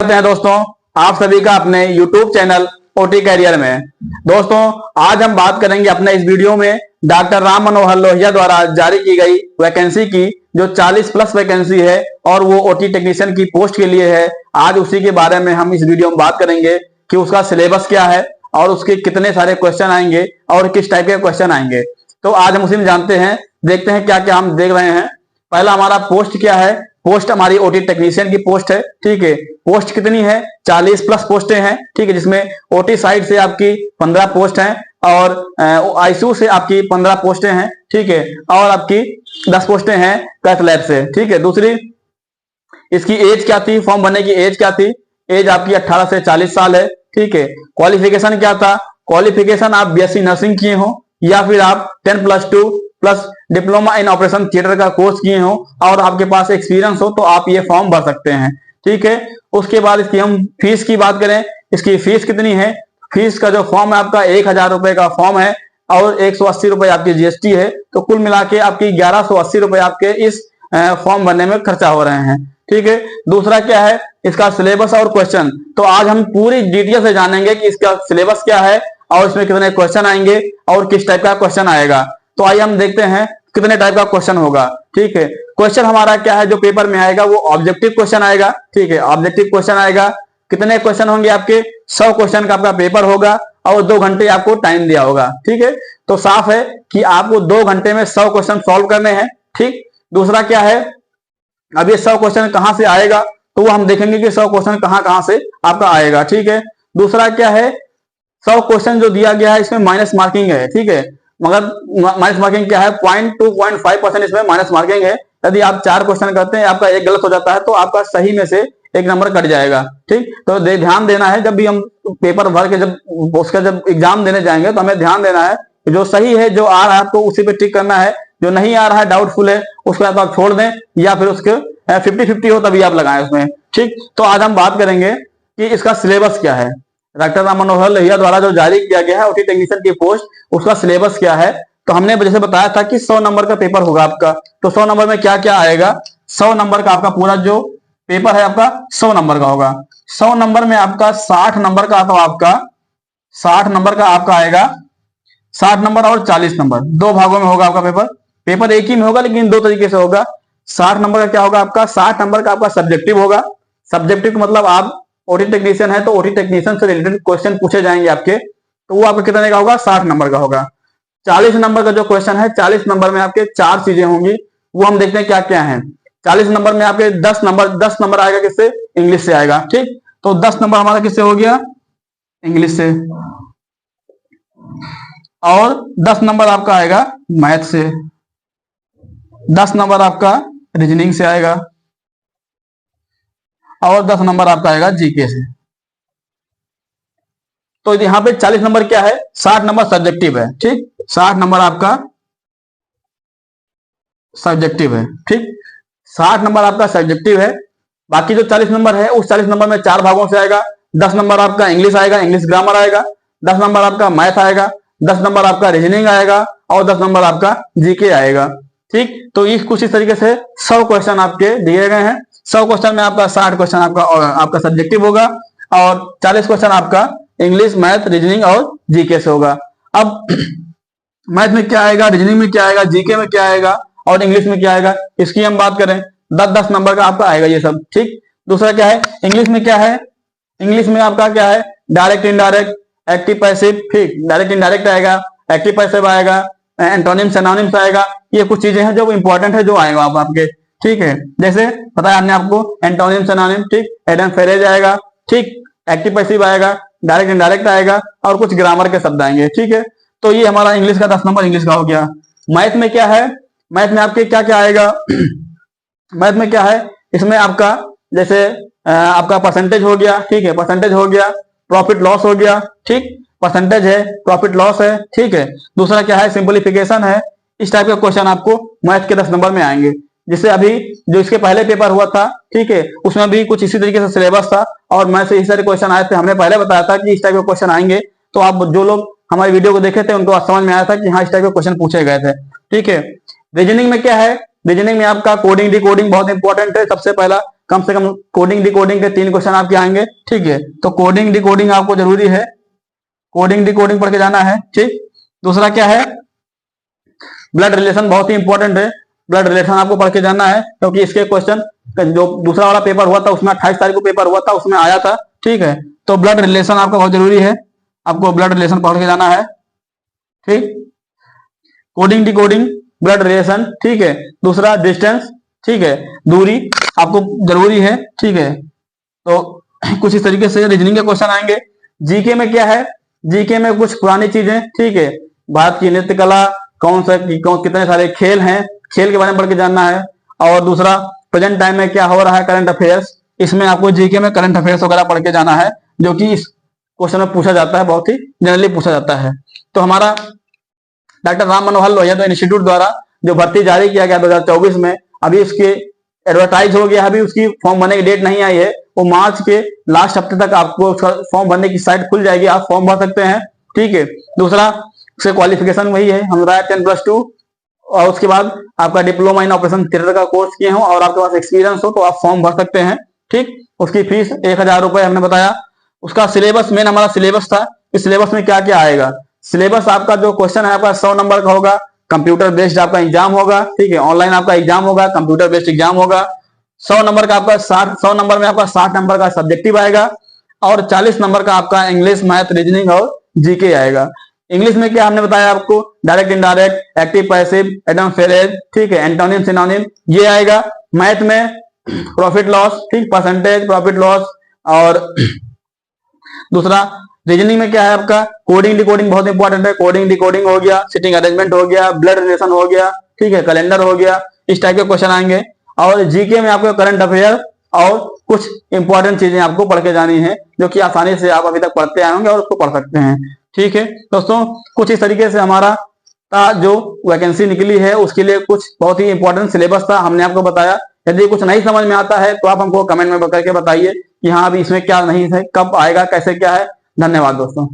करते हैं दोस्तों आप सभी का अपने YouTube चैनल ओटी कैरियर में। दोस्तों आज हम बात करेंगे अपने इस वीडियो में डॉक्टर राम मनोहर लोहिया द्वारा जारी की गई वैकेंसी की, जो 40 प्लस वैकेंसी है और वो ओटी टेक्नीशियन की पोस्ट के लिए है। आज उसी के बारे में हम इस वीडियो में बात करेंगे कि उसका सिलेबस क्या है और उसके कितने सारे क्वेश्चन आएंगे और किस टाइप के क्वेश्चन आएंगे। तो आज हम उसी में जानते हैं, देखते हैं क्या क्या हम देख रहे हैं। पहला हमारा पोस्ट क्या है। पोस्ट हमारी ओटी टेक्नीशियन की पोस्ट है, ठीक है। पोस्ट कितनी है? 40 प्लस पोस्टें हैं, ठीक है, जिसमें ओटी साइड से आपकी 15 पोस्ट हैं और आईसीयू से आपकी 15 पोस्टें हैं, ठीक है, और आपकी 10 पोस्टें हैं कैथ लैब से, ठीक है। दूसरी इसकी एज क्या थी, फॉर्म भरने की एज क्या थी? एज आपकी 18 से 40 साल है, ठीक है। क्वालिफिकेशन क्या था? क्वालिफिकेशन आप बीएससी नर्सिंग किए हो या फिर आप 10+2 plus diploma in operation theatre का कोर्स किए हो और आपके पास एक्सपीरियंस हो तो आप ये फॉर्म भर सकते हैं, ठीक है। उसके बाद इसकी हम फीस की बात करें, इसकी फीस कितनी है? फीस का जो फॉर्म है आपका 1000 रुपए का फॉर्म है और 180 रुपए आपकी जीएसटी है, तो कुल मिला के आपकी 1180 रुपए आपके इस फॉर्म भरने में खर्चा हो रहे हैं, ठीक है। दूसरा क्या है? इसका सिलेबस और क्वेश्चन। तो आज हम पूरी डिटेल से जानेंगे कि इसका सिलेबस क्या है और इसमें कितने क्वेश्चन आएंगे और किस टाइप का क्वेश्चन आएगा। तो आइए हम देखते हैं कितने टाइप का क्वेश्चन होगा, ठीक है। क्वेश्चन हमारा क्या है जो पेपर में आएगा, वो ऑब्जेक्टिव क्वेश्चन आएगा, ठीक है। ऑब्जेक्टिव क्वेश्चन आएगा। कितने क्वेश्चन होंगे आपके? 100 क्वेश्चन का आपका पेपर होगा और 2 घंटे आपको टाइम दिया होगा, ठीक है। तो साफ है कि आपको 2 घंटे में 100 क्वेश्चन सॉल्व करने हैं, ठीक। दूसरा क्या है? अब ये 100 क्वेश्चन कहां से आएगा, तो वो हम देखेंगे कि 100 क्वेश्चन कहां से आपका आएगा, ठीक है। दूसरा क्या है? 100 क्वेश्चन जो दिया गया है इसमें माइनस मार्किंग है, ठीक है। मगर माइनस मार्किंग क्या है? 0.2-0.5% इसमें माइनस मार्किंग है। यदि आप 4 क्वेश्चन करते हैं, आपका एक गलत हो जाता है तो आपका सही में से 1 नंबर कट जाएगा, ठीक। तो ध्यान देना है, जब भी हम पेपर भर के जब उसका जब एग्जाम देने जाएंगे तो हमें ध्यान देना है, जो सही है जो आ रहा है आपको उसी पे टिक करना है, जो नहीं आ रहा है डाउटफुल है उसको आप छोड़ दें या फिर उसके 50-50 हो तभी आप लगाएं उसमें, ठीक। तो आज हम बात करेंगे कि इसका सिलेबस क्या है। डॉक्टर राम मनोहर लोहिया द्वारा जो जारी किया गया है ओटी टेक्नीशियन की पोस्ट, उसका सिलेबस क्या है। तो हमने जैसे बताया था कि 100 नंबर का पेपर होगा आपका, तो 100 नंबर में क्या क्या आएगा? 100 नंबर का आपका पूरा जो पेपर है आपका 100 नंबर का होगा। 100 नंबर में आपका 60 नंबर का आता आपका 60 नंबर का आपका आएगा 60 नंबर और 40 नंबर, 2 भागों में होगा आपका पेपर। पेपर एक ही में होगा लेकिन 2 तरीके से होगा। 60 नंबर का क्या होगा आपका? 60 नंबर का आपका सब्जेक्टिव होगा। सब्जेक्टिव का मतलब आप ओटी टेक्नीशियन है तो ओटी टेक्नीशियन से रिलेटेड क्वेश्चन पूछे जाएंगे आपके, तो वो आपका कितने का होगा? 60 नंबर का होगा। 40 नंबर का जो क्वेश्चन है, 40 नंबर में आपके 4 चीजें होंगी, वो हम देखते हैं क्या क्या है। 40 नंबर में आपके 10 नंबर आएगा किससे? इंग्लिश से आएगा, ठीक। तो 10 नंबर हमारा किससे हो गया? इंग्लिश से। और 10 नंबर आपका आएगा मैथ से, 10 नंबर आपका रीजनिंग से आएगा और 10 नंबर आपका आएगा जीके से। तो यहाँ पे 40 नंबर क्या है? 60 नंबर सब्जेक्टिव है, ठीक। 60 नंबर आपका सब्जेक्टिव है, ठीक। 60 नंबर आपका सब्जेक्टिव है। बाकी जो 40 नंबर है उस 40 नंबर में 4 भागों से आएगा। 10 नंबर आपका इंग्लिश आएगा, इंग्लिश ग्रामर आएगा। 10 नंबर आपका मैथ आएगा। 10 नंबर आपका रीजनिंग आएगा और 10 नंबर आपका जीके आएगा, ठीक। तो इस कुछ इस तरीके से 100 क्वेश्चन आपके दिए गए हैं। 100 क्वेश्चन में आपका 60 क्वेश्चन आपका सब्जेक्टिव होगा और 40 क्वेश्चन आपका इंग्लिश, मैथ, रीजनिंग और जीके से होगा। अब मैथ में क्या आएगा, रीजनिंग में क्या आएगा, जीके में क्या आएगा और इंग्लिश में क्या आएगा, इसकी हम बात करें। 10-10 नंबर का आपका आएगा ये सब, ठीक। दूसरा क्या है? इंग्लिश में क्या है? इंग्लिश में आपका क्या है? डायरेक्ट, इनडायरेक्ट, एक्टिव, पैसिव, ठीक। डायरेक्ट इनडायरेक्ट आएगा, एक्टिव पैसिव आएगा, एंटोनिम्स एनोनिम्स आएगा। ये कुछ चीजें हैं जो इंपॉर्टेंट है जो आएगा आपके, ठीक है। जैसे बताया हमने आपको एंटोनिम्स एनोनिम्स, ठीक। एडम फेरेज आएगा, ठीक। एक्टिव पैसिव आएगा, डायरेक्ट इनडायरेक्ट आएगा और कुछ ग्रामर के शब्द आएंगे, ठीक है। तो ये हमारा इंग्लिश का 10 नंबर इंग्लिश का हो गया। मैथ में क्या है? मैथ में आपके क्या क्या आएगा? मैथ में क्या है? इसमें आपका जैसे आपका परसेंटेज हो गया, ठीक है, परसेंटेज हो गया, प्रॉफिट लॉस हो गया, ठीक। परसेंटेज है, प्रॉफिट लॉस है, ठीक है। दूसरा क्या है? सिंपलीफिकेशन है। इस टाइप का क्वेश्चन आपको मैथ के 10 नंबर में आएंगे। जिससे अभी जो इसके पहले पेपर हुआ था, ठीक है, उसमें भी कुछ इसी तरीके से सिलेबस था और मैथ से इस सारे क्वेश्चन आए थे। हमने पहले बताया था कि इस टाइप के क्वेश्चन आएंगे, तो आप जो लोग हमारी वीडियो को देखे थे उनको समझ में आया था कि हाँ इस टाइप के क्वेश्चन पूछे गए थे, ठीक है। रीजनिंग में क्या है? रीजनिंग में आपका कोडिंग डिकोडिंग बहुत इंपॉर्टेंट है। सबसे पहला कम से कम कोडिंग डिकोडिंग के 3 क्वेश्चन आपके आएंगे। ठीक है, तो कोडिंग डिकोडिंग आपको जरूरी है, कोडिंग डिकोडिंग पढ़ के जाना है। ठीक, दूसरा क्या है, ब्लड रिलेशन बहुत ही इंपॉर्टेंट है, ब्लड रिलेशन आपको पढ़ के जाना है, क्योंकि इसके क्वेश्चन जो दूसरा वाला पेपर हुआ था उसमें 28 तारीख को पेपर हुआ था, उसमें आया था। ठीक है, तो ब्लड रिलेशन आपका बहुत जरूरी है, आपको ब्लड रिलेशन पढ़ के जाना है। ठीक, कोडिंग डिकोडिंग ब्लड रिलेशन। ठीक है, दूसरा डिस्टेंस, ठीक है, दूरी आपको जरूरी है। ठीक है, तो कुछ इस तरीके से रीजनिंग के क्वेश्चन आएंगे। जीके में क्या है, जीके में कुछ पुरानी चीजें, ठीक है, भारत की नृत्य कला, कितने सारे खेल हैं, खेल के बारे में पढ़ के जानना है। और दूसरा प्रेजेंट टाइम में क्या हो रहा है, करंट अफेयर्स, इसमें आपको जीके में करंट अफेयर्स वगैरह पढ़ के जाना है, जो कि इस क्वेश्चन में पूछा जाता है, बहुत ही जनरली पूछा जाता है। तो हमारा डॉक्टर राम मनोहर लोहिया इंस्टीट्यूट द्वारा जो भर्ती जारी किया गया 2024 में, अभी उसके एडवर्टाइज हो गया, अभी उसकी फॉर्म भरने की डेट नहीं आई है, वो मार्च के लास्ट हफ्ते तक आपको फॉर्म भरने की साइट खुल जाएगी, आप फॉर्म भर सकते हैं। ठीक है, दूसरा उसके क्वालिफिकेशन वही है, हमारा 10+2, और उसके बाद आपका डिप्लोमा इन ऑपरेशन थिएटर का कोर्स किए हो और आपके पास एक्सपीरियंस हो तो आप फॉर्म भर सकते हैं। ठीक, उसकी फीस 1000 रुपए हमने बताया। उसका सिलेबस, मेन हमारा सिलेबस था, इस सिलेबस में क्या क्या आएगा। सिलेबस आपका जो क्वेश्चन है आपका 100 नंबर का होगा, कंप्यूटर बेस्ड आपका एग्जाम होगा। ठीक है, ऑनलाइन आपका एग्जाम होगा, कंप्यूटर बेस्ड एग्जाम होगा। 100 नंबर का आपका 100 नंबर में आपका 60 नंबर का सब्जेक्टिव आएगा और 40 नंबर का आपका इंग्लिश, मैथ, रीजनिंग और जीके आएगा। इंग्लिश में क्या हमने बताया आपको, direct indirect, active passive, idiom phrases, ठीक है, एंटोनिम सिनोनिम, ये आएगा। मैथ में प्रॉफिट लॉस, ठीक, परसेंटेज, प्रॉफिट लॉस। और दूसरा रीजनिंग में क्या है आपका, कोडिंग डिकोडिंग बहुत इंपॉर्टेंट है, कोडिंग डिकोडिंग हो गया, सिटिंग अरेंजमेंट हो गया, ब्लड रिलेशन हो गया, ठीक है, कैलेंडर हो गया, इस टाइप के क्वेश्चन आएंगे। और जीके में आपको करंट अफेयर और कुछ इंपॉर्टेंट चीजें आपको पढ़ के जानी है, जो कि आसानी से आप अभी तक पढ़ते आए होंगे और उसको पढ़ सकते हैं। ठीक है दोस्तों, कुछ इस तरीके से हमारा जो वैकेंसी निकली है उसके लिए कुछ बहुत ही इंपॉर्टेंट सिलेबस था, हमने आपको बताया। यदि कुछ नहीं समझ में आता है तो आप हमको कमेंट में करके बताइए कि हाँ अभी इसमें क्या नहीं है, कब आएगा, कैसे क्या है। धन्यवाद दोस्तों।